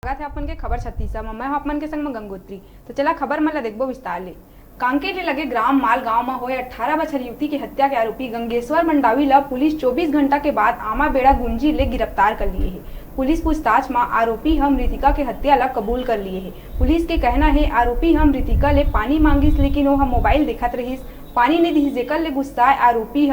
थे अपन के खबर छत्तीसा में मैं अपन के संग में गंगोत्री। तो चला खबर मतलब देखबो विस्तार ले। कांकेर ले लगे ग्राम माल गांव में होए 18 बछर युवती की हत्या के आरोपी गंगेश्वर मंडावी ला पुलिस 24 घंटा के बाद आमा बेड़ा गुंजी ले गिरफ्तार कर लिए है। पुलिस पूछताछ में आरोपी हम मृतिका के हत्या ला कबूल कर लिए है। पुलिस के कहना है आरोपी हम मृतिका ले पानी मांगिस लेकिन वो हम मोबाइल देखत रहिस, पानी नहीं दिस जेकर ले गुस्साए आरोपी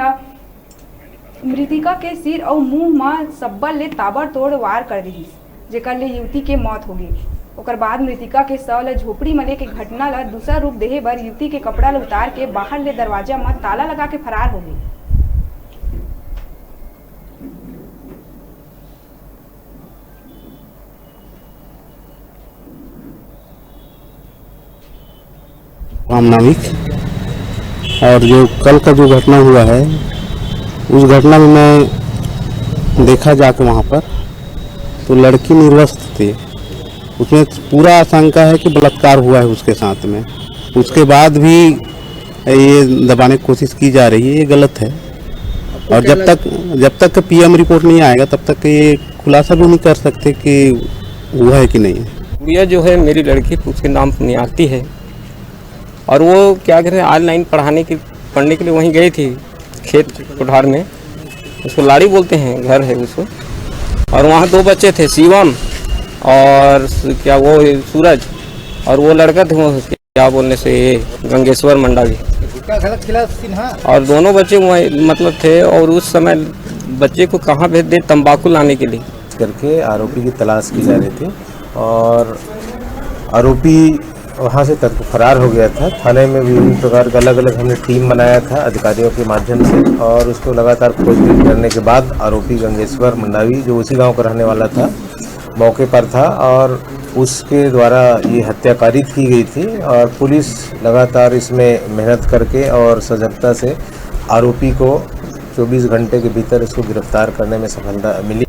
मृतिका के सिर और मुंह में सब्बल ले ताबड़तोड़ वार कर दिस जेकर ले युवती के मौत हो गई। ओकर बाद मृतिका के शव ल झोपड़ी में लेके घटना ला दूसरा रूप देहे बर युवती के कपड़ा ल उतार के बाहर ले दरवाजा में ताला लगा के फरार हो गई। राम नाविक। और जो कल का जो घटना हुआ है उस घटना में मैं देखा जाके वहाँ पर तो लड़की निर्वस्त्र थी। उसमें पूरा आशंका है कि बलात्कार हुआ है उसके साथ में। उसके बाद भी ये दबाने की कोशिश की जा रही है, ये गलत है। और जब तक पीएम रिपोर्ट नहीं आएगा तब तक ये खुलासा भी नहीं कर सकते कि हुआ है कि नहीं। गुड़िया जो है मेरी लड़की, उसके नाम पुण्याती है और वो क्या करें ऑनलाइन पढ़ने के लिए वहीं गई थी खेत कोठार में। उसको लाड़ी बोलते हैं, घर है उसको। और वहाँ दो बच्चे थे, शिवम और क्या वो सूरज, और वो लड़का थे वो क्या बोलने से गंगेश्वर मंडावी। और दोनों बच्चे मतलब थे और उस समय बच्चे को कहाँ भेज दे तंबाकू लाने के लिए करके आरोपी की तलाश की जा रही थी। और आरोपी वहाँ से फरार हो गया था। थाने में विभिन्न प्रकार का अलग अलग हमने टीम बनाया था अधिकारियों के माध्यम से, और उसको लगातार खोजबीन करने के बाद आरोपी गंगेश्वर मंडावी जो उसी गांव का रहने वाला था मौके पर था और उसके द्वारा ये हत्याकारी की गई थी। और पुलिस लगातार इसमें मेहनत करके और सजगता से आरोपी को 24 घंटे के भीतर इसको गिरफ्तार करने में सफलता मिली।